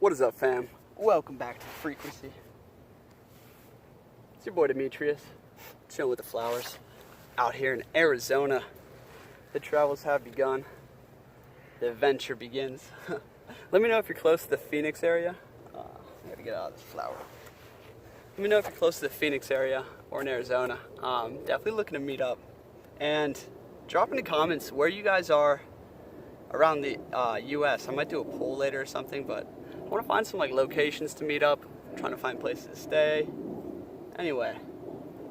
What is up, fam? Welcome back to Frequency. It's your boy Dmitrius, chilling with the flowers, out here in Arizona. The travels have begun. The adventure begins. Let me know if you're close to the Phoenix area. I gotta get out of this flower. Let me know if you're close to the Phoenix area or in Arizona. Definitely looking to meet up. And drop in the comments where you guys are around the US. I might do a poll later or something, but I want to find some locations to meet up. I'm trying to find places to stay. Anyway,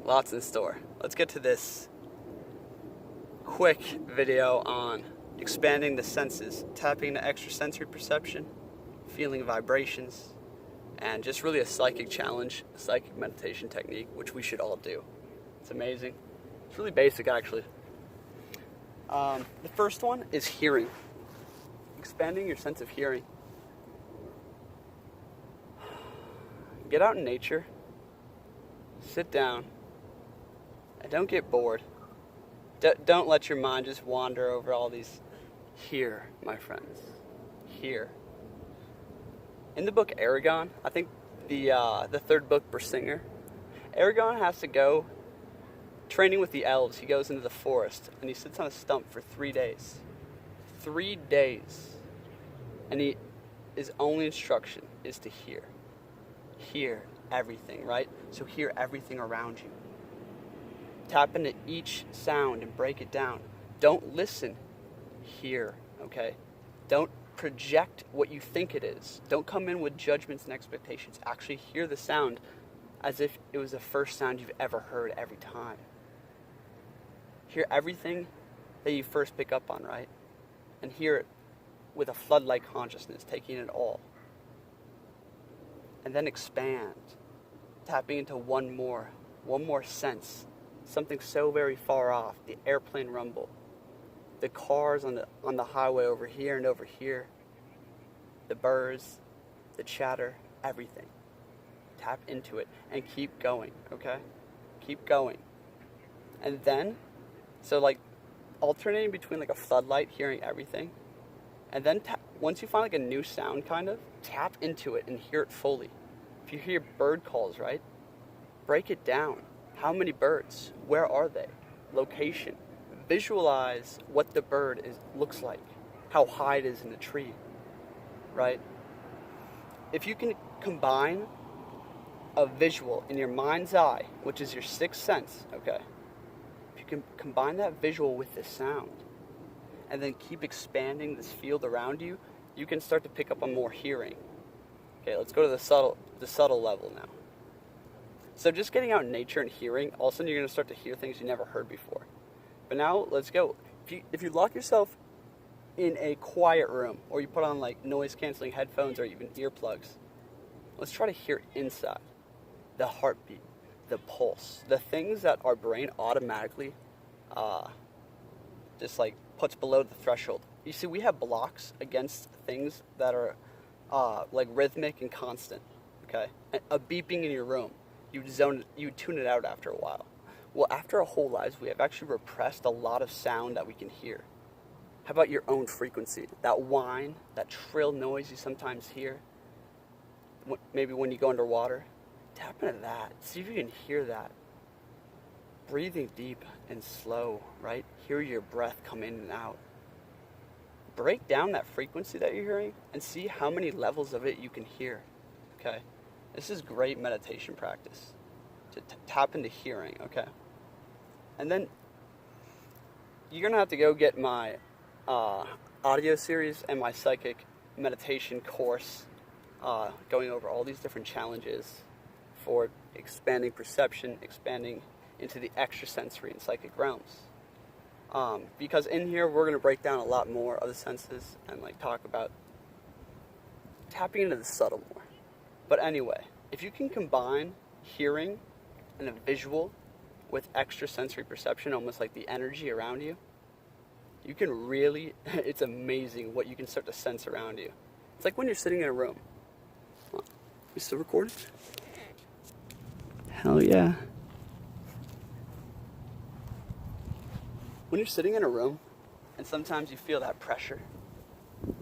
lots in store. Let's get to this quick video on expanding the senses, tapping into extrasensory perception, feeling vibrations, and just really a psychic challenge, a psychic meditation technique, which we should all do. It's amazing. It's really basic, actually. The first one is hearing. Expanding your sense of hearing. Get out in nature, sit down, and don't get bored. Don't let your mind just wander over all these. Here, my friends, here. In the book Aragon, I think the third book, Bersinger, Aragon has to go training with the elves. He goes into the forest and he sits on a stump for 3 days. 3 days. And his only instruction is to hear. Hear everything, right? So hear everything around you. Tap into each sound and break it down. Don't listen. Hear, okay? Don't project what you think it is. Don't come in with judgments and expectations. Actually hear the sound as if it was the first sound you've ever heard every time. Hear everything that you first pick up on, right? And hear it with a floodlight consciousness, taking it all. And then expand, tapping into one more sense, something so very far off, the airplane rumble, the cars on the highway over here and over here, the birds, the chatter, everything. Tap into it and keep going, okay? Keep going. And then, alternating between a floodlight, hearing everything, and then once you find a new sound, tap into it and hear it fully. If you hear bird calls, right? Break it down. How many birds? Where are they? Location. Visualize what the bird looks like. How high it is in the tree, right? If you can combine a visual in your mind's eye, which is your sixth sense, okay? If you can combine that visual with the sound, and then keep expanding this field around you, you can start to pick up on more hearing. Okay, let's go to the subtle level now. So just getting out in nature and hearing, all of a sudden you're going to start to hear things you never heard before. But now, let's go. If you lock yourself in a quiet room, or you put on noise-canceling headphones or even earplugs, let's try to hear inside. The heartbeat, the pulse, the things that our brain automatically puts below the threshold. You see, we have blocks against things that are rhythmic and constant, okay? A beeping in your room, you tune it out after a while. Well, after our whole lives, we have actually repressed a lot of sound that we can hear. How about your own frequency? That whine, that trill noise you sometimes hear, maybe when you go underwater. Tap into that. See if you can hear that. Breathing deep and slow, right? Hear your breath come in and out. Break down that frequency that you're hearing and see how many levels of it you can hear, okay? This is great meditation practice to tap into hearing, okay? And then you're going to have to go get my audio series and my psychic meditation course going over all these different challenges for expanding perception, expanding into the extrasensory and psychic realms. Because in here we're going to break down a lot more of the senses and talk about tapping into the subtle more. But anyway, if you can combine hearing and a visual with extrasensory perception, almost like the energy around you, you can really, it's amazing what you can start to sense around you. It's like when you're sitting in a room. You still recording? Hell yeah. When you're sitting in a room, and sometimes you feel that pressure,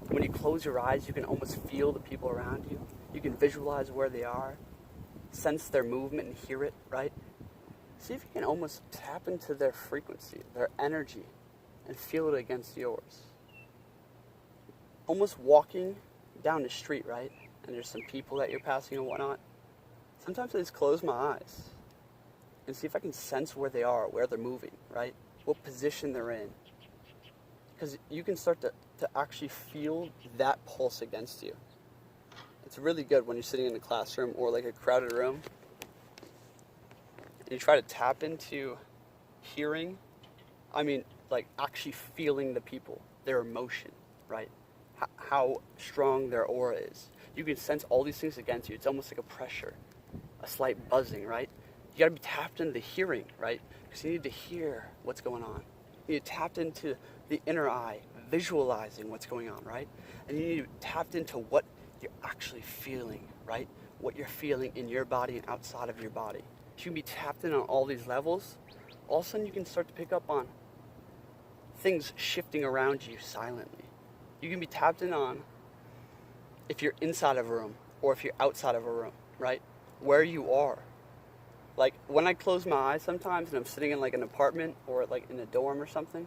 when you close your eyes, you can almost feel the people around you. You can visualize where they are, sense their movement and hear it, right? See if you can almost tap into their frequency, their energy, and feel it against yours. Almost walking down the street, right? And there's some people that you're passing and whatnot. Sometimes I just close my eyes and see if I can sense where they are, where they're moving, right? What position they're in. Because you can start to actually feel that pulse against you. It's really good when you're sitting in a classroom or like a crowded room. And you try to tap into hearing, like actually feeling the people, their emotion, right? How strong their aura is. You can sense all these things against you. It's almost like a pressure, a slight buzzing, right? You gotta be tapped into the hearing, right? Because you need to hear what's going on. You need to tap into the inner eye, visualizing what's going on, right? And you need to tap into what you're actually feeling, right? What you're feeling in your body and outside of your body. You can be tapped in on all these levels. All of a sudden you can start to pick up on things shifting around you silently. You can be tapped in on if you're inside of a room or if you're outside of a room, right? Where you are. Like when I close my eyes sometimes and I'm sitting in like an apartment or like in a dorm or something,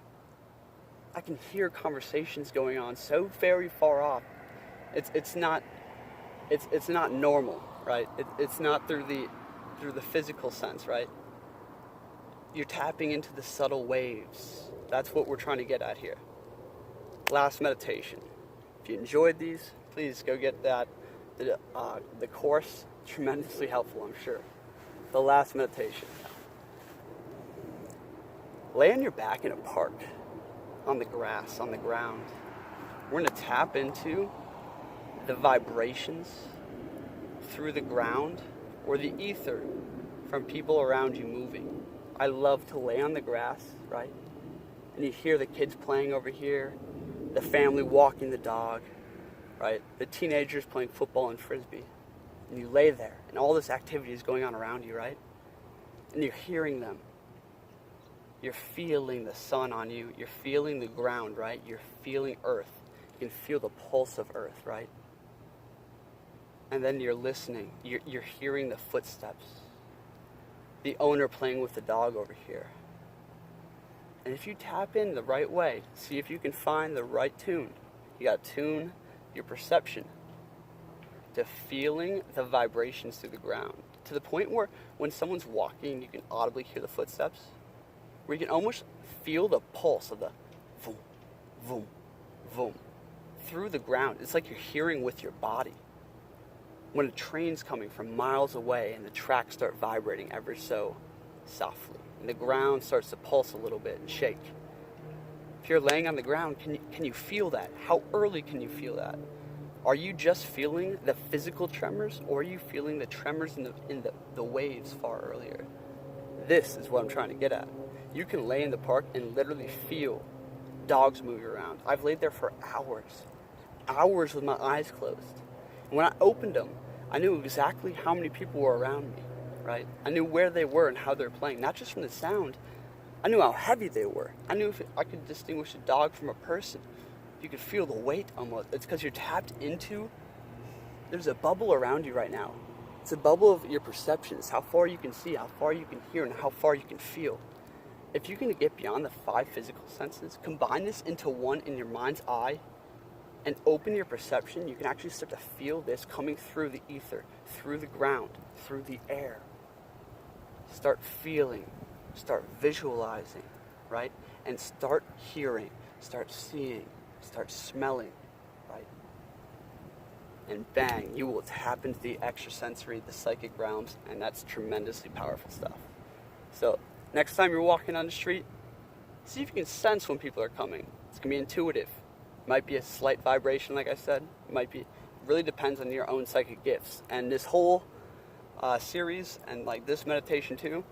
I can hear conversations going on so very far off. It's not normal, right? It's not through the physical sense, right? You're tapping into the subtle waves. That's what we're trying to get at here. Last meditation. If you enjoyed these, please go get the course. Tremendously helpful, I'm sure. The last meditation. Lay on your back in a park, on the grass, on the ground. We're going to tap into the vibrations through the ground or the ether from people around you moving. I love to lay on the grass, right? And you hear the kids playing over here, the family walking the dog, right? The teenagers playing football and frisbee. And you lay there, and all this activity is going on around you, right? And you're hearing them. You're feeling the sun on you. You're feeling the ground, right? You're feeling earth. You can feel the pulse of earth, right? And then you're listening. You're hearing the footsteps. The owner playing with the dog over here. And if you tap in the right way, see if you can find the right tune. You got to tune your perception to feeling the vibrations through the ground. To the point where when someone's walking, you can audibly hear the footsteps. Where you can almost feel the pulse of the boom, boom, boom through the ground. It's like you're hearing with your body. When a train's coming from miles away and the tracks start vibrating ever so softly, and the ground starts to pulse a little bit and shake. If you're laying on the ground, can you feel that? How early can you feel that? Are you just feeling the physical tremors, or are you feeling the tremors in the waves far earlier? This is what I'm trying to get at. You can lay in the park and literally feel dogs moving around. I've laid there for hours with my eyes closed. And when I opened them, I knew exactly how many people were around me, right? I knew where they were and how they're playing, not just from the sound. I knew how heavy they were. I knew if I could distinguish a dog from a person. You could feel the weight almost. It's because you're tapped into, there's a bubble around you right now. It's a bubble of your perceptions, how far you can see, how far you can hear, and how far you can feel. If you can get beyond the 5 physical senses, combine this into one in your mind's eye, and open your perception, you can actually start to feel this coming through the ether, through the ground, through the air. Start feeling, start visualizing, right? And start hearing, start seeing, start smelling, right? And bang, you will tap into the extrasensory, the psychic realms, and that's tremendously powerful stuff. So, next time you're walking on the street, see if you can sense when people are coming. It's going to be intuitive. Might be a slight vibration, like I said. Really depends on your own psychic gifts. And this whole series, and like this meditation too,